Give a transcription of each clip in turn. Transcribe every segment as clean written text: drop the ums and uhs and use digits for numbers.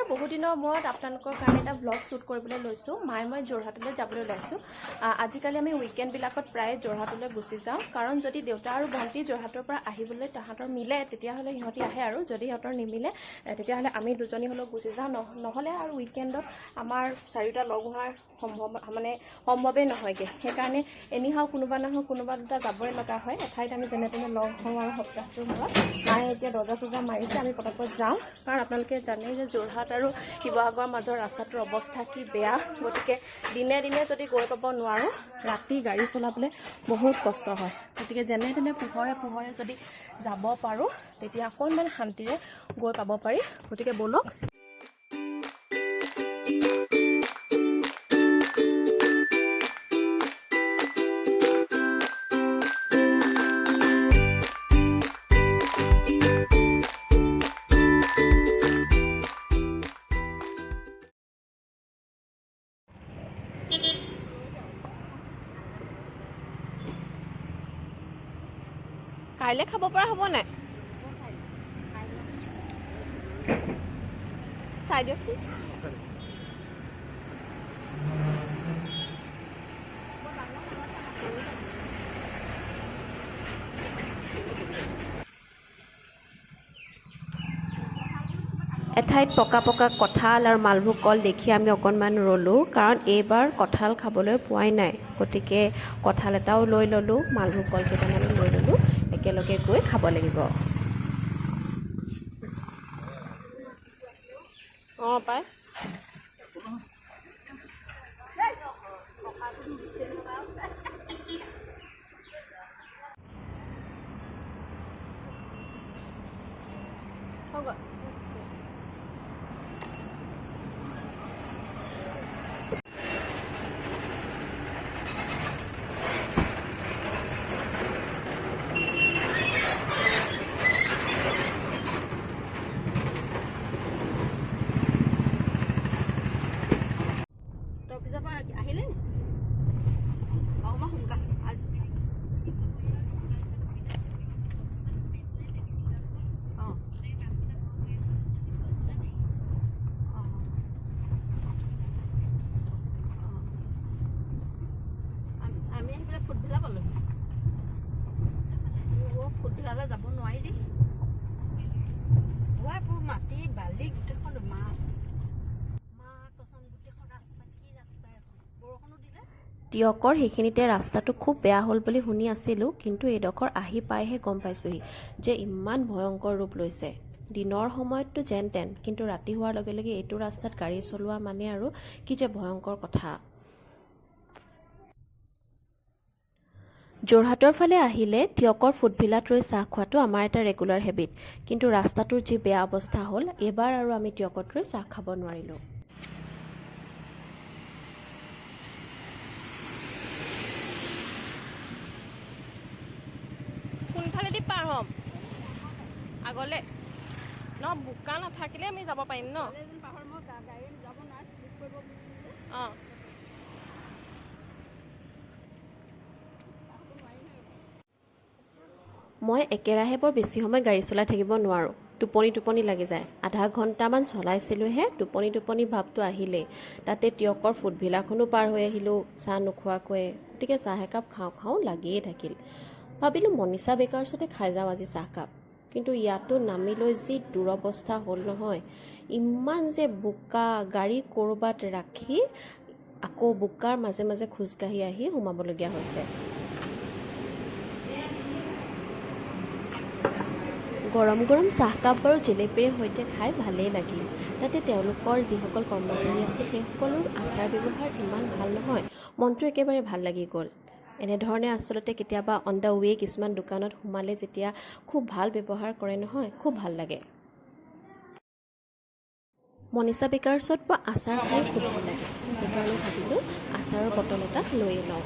বহু দিনৰ মূৰত আপোনালোকৰ কাৰণে এটা ব্লগ শ্বুট কৰিবলৈ লৈছোঁ। মায়ে মই যোৰহাটলৈ যাবলৈ ওলাইছোঁ। আজিকালি আমি উইকেণ্ডবিলাকত প্ৰায় যোৰহাটলৈ গুচি যাওঁ, কাৰণ যদি দেউতা আৰু ভণ্টি যোৰহাটৰ পৰা আহিবলৈ তাহাঁতৰ মিলে তেতিয়াহ'লে সিহঁতি আহে, আৰু যদি সিহঁতৰ নিমিলে তেতিয়াহ'লে আমি দুজনী হ'লেও গুচি যাওঁ। নহ'লে আৰু উইকেণ্ডত আমাৰ চাৰিওটা লগ হোৱাৰ সম্ভৱেই নহয়গৈ। সেইকাৰণে এনিহাও কোনোবা নহয় কোনোবা দুটা যাবই লগা হয়। এঠাইত আমি যেনে তেনে লগ হওঁ আৰু সপ্তাহটোৰ মূৰত। মায়ে এতিয়া দৰ্জা চৰ্জা মাৰিছে, আমি পটাপট যাওঁ, কাৰণ আপোনালোকে জানেই যে যোৰহাট আৰু শিৱসাগৰৰ মাজৰ ৰাস্তাটোৰ অৱস্থা কি বেয়া। গতিকে দিনে দিনে যদি গৈ পাব নোৱাৰোঁ, ৰাতি গাড়ী চলাবলৈ বহুত কষ্ট হয়। গতিকে যেনে তেনে পোহৰে যদি যাব পাৰোঁ তেতিয়া অকণমান শান্তিৰে গৈ পাব পাৰি। গতিকে ব'লক। কাইলৈ খাব পৰা হ'ব নাই? চাই দিয়কচোন। এঠাইত পকা পকা কঁঠাল আৰু মালভোগ কল দেখি আমি অকণমান ৰ'লোঁ, কাৰণ এইবাৰ কঁঠাল খাবলৈ পোৱাই নাই। গতিকে কঁঠাল এটাও লৈ ল'লোঁ, মালভোগ কল কেইটামানো লৈ ল'লোঁ। একেলগে গৈ খাব লাগিব। অঁ পাই হ'ব। আহিলে অকণমান সোনকালে আমি আহি পেলাই ফুটভিলা পালোঁ। ফুটভিলালৈ যাব নোৱাৰি দেই, মাটি বালি গোটেইখন টিয়কৰ সেইখিনিতে ৰাস্তাটো খুব বেয়া হ'ল বুলি শুনি আছিলোঁ, কিন্তু এইডোখৰ আহি পাইহে গম পাইছোঁহি যে ইমান ভয়ংকৰ ৰূপ লৈছে। দিনৰ সময়ততো যেন তেন, কিন্তু ৰাতি হোৱাৰ লগে লগে এইটো ৰাস্তাত গাড়ী চলোৱা মানে আৰু কি যে ভয়ংকৰ কথা। যোৰহাটৰ ফালে আহিলে টিয়কৰ ফুটভিলাত ৰৈ চাহ খোৱাটো আমাৰ এটা ৰেগুলাৰ হেবিট, কিন্তু ৰাস্তাটোৰ যি বেয়া অৱস্থা হ'ল, এইবাৰ আৰু আমি টিয়কত ৰৈ চাহ খাব নোৱাৰিলোঁ। কোনফালেদি পাৰ হ'ম? আগলৈ বোকা নাথাকিলে আমি যাব পাৰিম ন? অঁ মই একেৰাহে বৰ বেছি সময় গাড়ী চলাই থাকিব নোৱাৰোঁ। টোপনি লাগি যায়। আধা ঘণ্টামান চলাইছিলোঁহে, টোপনি ভাৱটো আহিলেই। তাতে টিয়কৰ ফুটভিলাখনো পাৰ হৈ আহিলোঁ চাহ নোখোৱাকৈয়ে। গতিকে চাহ একাপ খাওঁ লাগিয়েই থাকিল। ভাবিলোঁ মনীষা বেকাৰ্ছতে খাই যাওঁ আজি চাহকাপ। কিন্তু ইয়াতো নামি লৈ যি দুৰৱস্থা হ'ল নহয়, ইমান যে বোকা, গাড়ী ক'ৰবাত ৰাখি আকৌ বোকাৰ মাজে মাজে খোজকাঢ়ি আহি সোমাবলগীয়া হৈছে। গৰম গৰম চাহকাপ বাৰু জেলেপীৰে সৈতে খাই ভালেই লাগিল। তাতে তেওঁলোকৰ যিসকল কৰ্মচাৰী আছিল সেইসকলৰ আচাৰ ব্যৱহাৰ ইমান ভাল নহয়, মনটো একেবাৰে ভাল লাগি গ'ল। এনেধৰণে আচলতে কেতিয়াবা অন দ্য ৱে কিছুমান দোকানত সোমালে যেতিয়া খুব ভাল ব্যৱহাৰ কৰে নহয়, খুব ভাল লাগে। মনীষা বেকাৰ্ছত পোৱা আচাৰ খাই খুব ভাল লাগে, সেইকাৰণে ভাবিলোঁ আচাৰৰ বটল এটা লৈয়ে লওঁ।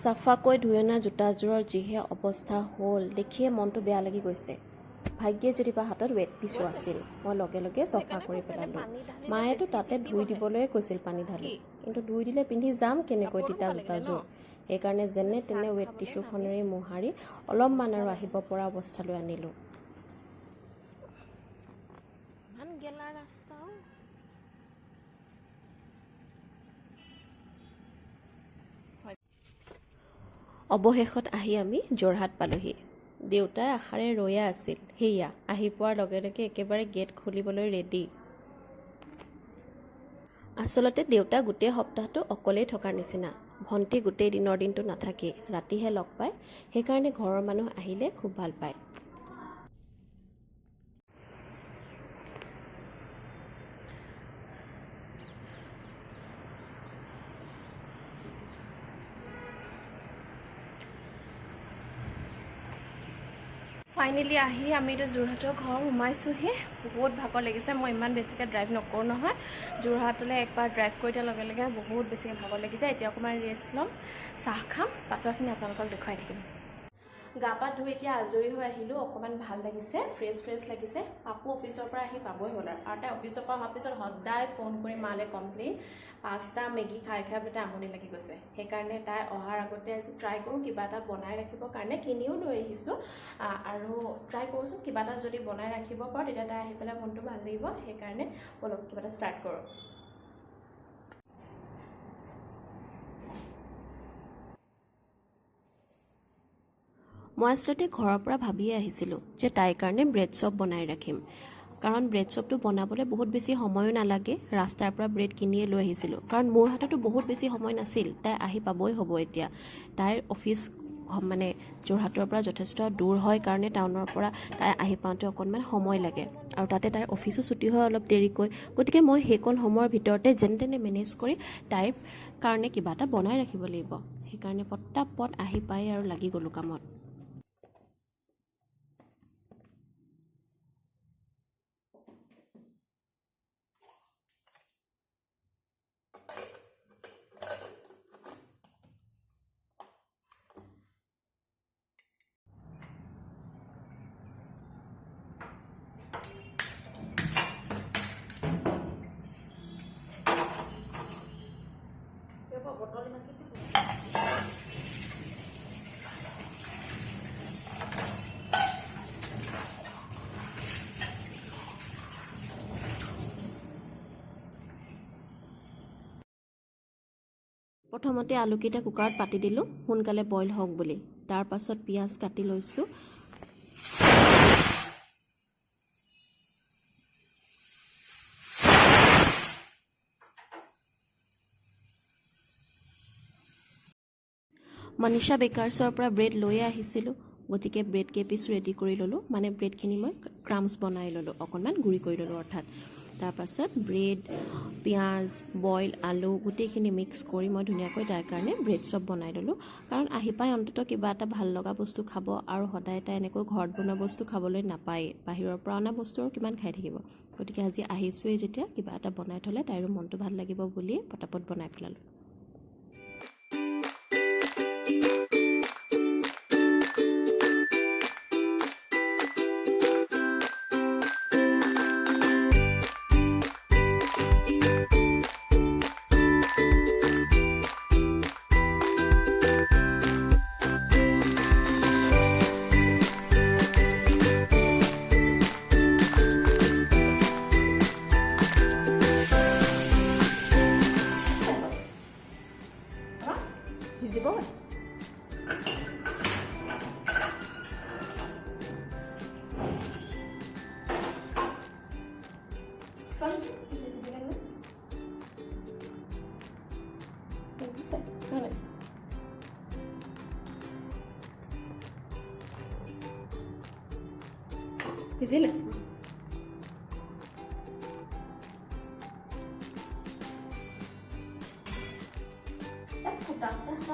চাফাকৈ ধুই অনা জোতাযোৰৰ যিহে অৱস্থা হ'ল, দেখিয়ে মনটো বেয়া লাগি গৈছে। ভাগ্যে যদিবা হাতত ৱেট টিছু আছিল, মই লগে লগে চফা কৰি পেলালোঁ। মায়েতো তাতে ধুই দিবলৈ কৈছিল পানী ঢালি, কিন্তু ধুই দিলে পিন্ধি যাম কেনেকৈ তিতা জোতাযোৰ। সেইকাৰণে যেনে তেনে ৱেট টিছুখনেৰে মোহাৰি অলপমান আৰু আহিব পৰা অৱস্থালৈ আনিলোঁ। ইমান গেলা ৰাস্তাও। অৱশেষত আহি আমি যোৰহাট পালোহি। দেউতাই আশাৰে ৰৈয়ে আছিল। সেয়া আহি পোৱাৰ লগে লগে একেবাৰে গেট খুলিবলৈ ৰেডি। আচলতে দেউতা গোটেই সপ্তাহটো অকলেই থকাৰ নিচিনা। ভণ্টি গোটেই দিনটো নাথাকেই, ৰাতিহে লগ পায়। সেইকাৰণে ঘৰৰ মানুহ আহিলে খুব ভাল পায়। ফাইনেলি আহি আমি এতিয়া যোৰহাটৰ ঘৰ সোমাইছোঁহি। বহুত ভাগৰ লাগিছে। মই ইমান বেছিকৈ ড্ৰাইভ নকৰোঁ নহয়। যোৰহাটলৈ একবাৰ ড্ৰাইভ কৰি দিয়াৰ লগে লগে বহুত বেছিকৈ ভাগৰ লাগিছে। এতিয়া অকণমান ৰেষ্ট ল'ম, চাহ খাম, পাছৰখিনি আপোনালোকক দেখুৱাই থাকিম। গা পা ধুই এতিয়া আজৰি হৈ আহিলোঁ। অকণমান ভাল লাগিছে, ফ্ৰেছ লাগিছে। পাপু অফিচৰ পৰা আহি পাবই হ'ল আৰু তাই অফিচৰ পৰা অহাৰ পিছত সদায় ফোন কৰি মালে কমপ্লেইন, পাস্তা মেগী খাই পেলাই আমনি লাগি গৈছে। সেইকাৰণে তাই অহাৰ আগতে আজি ট্ৰাই কৰোঁ কিবা এটা বনাই ৰাখিবৰ কাৰণে, কিনিও লৈ আহিছোঁ। আৰু ট্ৰাই কৰোঁচোন কিবা এটা যদি বনাই ৰাখিব পাৰোঁ তেতিয়া তাই আহি পেলাই মনটো ভাল লাগিব। সেইকাৰণে বলক কিবা এটা ষ্টাৰ্ট কৰোঁ। মই আচলতে ঘৰৰ পৰা ভাবিয়ে আহিছিলোঁ যে তাইৰ কাৰণে ব্ৰেড চপ বনাই ৰাখিম। কাৰণ ব্ৰেড চপটো বনাবলৈ বহুত বেছি সময়ো নালাগে। ৰাস্তাৰ পৰা ব্ৰেড কিনিয়ে লৈ আহিছিলোঁ, কাৰণ মোৰ হাততো বহুত বেছি সময় নাছিল। তাই আহি পাবই হ'ব এতিয়া। তাইৰ অফিচ মানে যোৰহাটৰ পৰা যথেষ্ট দূৰ হয় কাৰণে টাউনৰ পৰা তাই আহি পাওঁতে অকণমান সময় লাগে, আৰু তাতে তাইৰ অফিচো ছুটি হয় অলপ দেৰিকৈ। গতিকে মই সেইকণ সময়ৰ ভিতৰতে যেনে তেনে মেনেজ কৰি তাইৰ কাৰণে কিবা এটা বনাই ৰাখিব লাগিব। সেইকাৰণে পটাপট আহি পাই আৰু লাগি গ'লোঁ কামত। প্ৰথমতে আলুকেইটা কুকাৰত পাতি দিলোঁ সোনকালে বইল হওক বুলি। তাৰ পাছত পিঁয়াজ কাটি লৈছোঁ। মনীষা বেকাৰ্ছৰ পৰা ব্ৰেড লৈয়ে আহিছিলোঁ, গতিকে ব্ৰেড কেইপিচ ৰেডি কৰি ল'লোঁ। মানে ব্ৰেডখিনি মই ক্ৰাম্পছ বনাই ল'লোঁ, অকণমান গুড়ি কৰি ল'লোঁ অৰ্থাৎ। তাৰপাছত ব্ৰেড, পিঁয়াজ, বইল আলু গোটেইখিনি মিক্স কৰি মই ধুনীয়াকৈ তাৰ কাৰণে ব্ৰেড চপ বনাই ল'লোঁ। কাৰণ আহি পাই অন্ততঃ কিবা এটা ভাল লগা বস্তু খাব, আৰু সদায় তাই এনেকৈ ঘৰত বনোৱা বস্তু খাবলৈ নাপায়। বাহিৰৰ পৰা অনা বস্তু আৰু কিমান খাই থাকিব। গতিকে আজি আহিছোঁৱেই যেতিয়া কিবা এটা বনাই থ'লে তাইৰো মনটো ভাল লাগিব বুলিয়ে পটাপট বনাই পেলালোঁ। ভিজিব ভিজিলে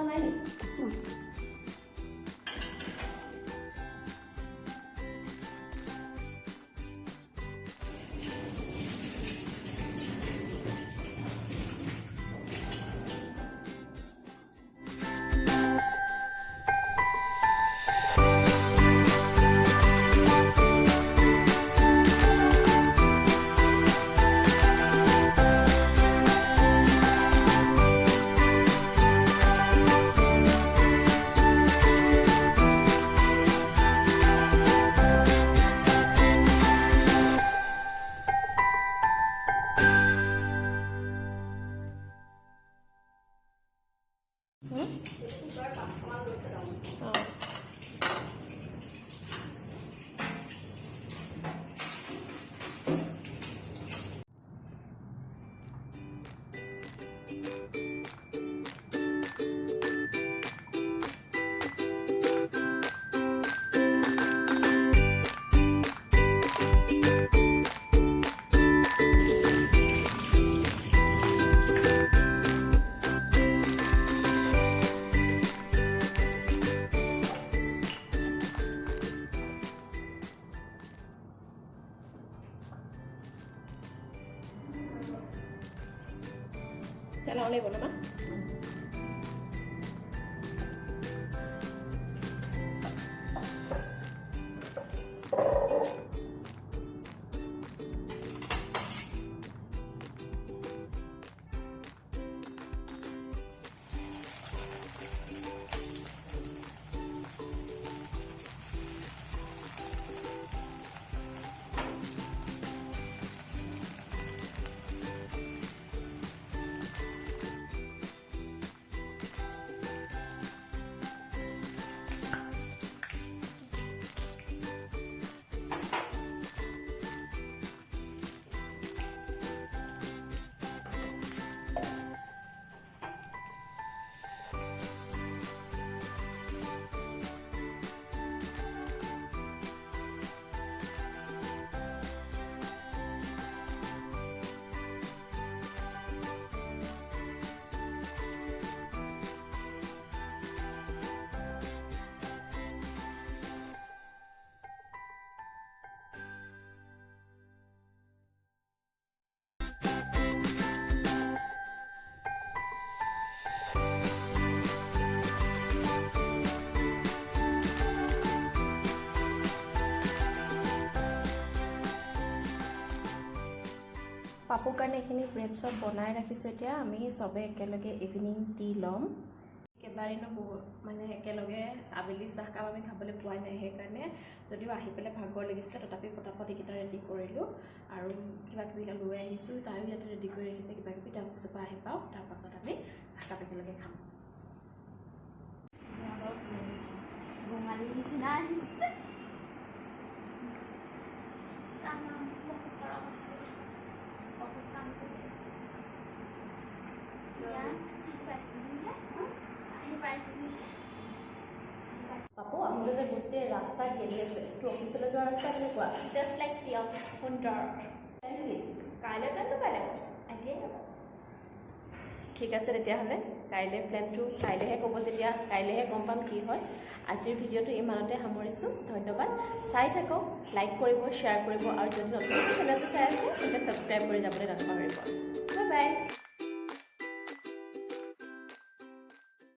নাই নেকি? তেলাও লাগিব নামা পাপুৰ কাৰণে এইখিনি ব্ৰেড চপ বনাই ৰাখিছোঁ এতিয়া আমি চবে একেলগে ইভিনিং টি ল'ম কেইবাদিনো বহুত মানে একেলগে আবেলি চাহকাপ আমি খাবলৈ পোৱাই নাই সেইকাৰণে যদিও আহি পেলাই ভাগৰ লাগিছিলে তথাপি পটাপট এইকেইটা ৰেডি কৰিলোঁ আৰু কিবা কিবি লৈ আহিছোঁ তাইও ইয়াতে ৰেডি কৰি ৰাখিছে কিবা কিবি তাৰ অফিচৰ পৰা আহি পাওঁ তাৰপাছত আমি চাহকাপ একেলগে খাম বঙালী নিচিনা আহিছে পাপু আপুনি যে গোটেই ৰাস্তা গেলি আছে তোৰ অফিচলৈ যোৱা ৰাস্তা কেনেকুৱা জাষ্ট লাইক প্ৰিয় সুন্দৰ কাইলৈ প্লেনটো কাইলৈ ঠিক আছে তেতিয়াহ'লে কাইলৈ প্লেনটো কাইলৈহে ক'ব যেতিয়া কাইলৈহে গম পাম কি হয় আজিৰ ভিডিঅ'টো ইমানতে সামৰিছোঁ ধন্যবাদ চাই থাকক লাইক কৰিব শ্বেয়াৰ কৰিব আৰু যদি নতুন চেনেলটো চাই আছে তেন্তে ছাবস্ক্ৰাইব কৰি যাবলৈ নাপাহৰিব বাই বাই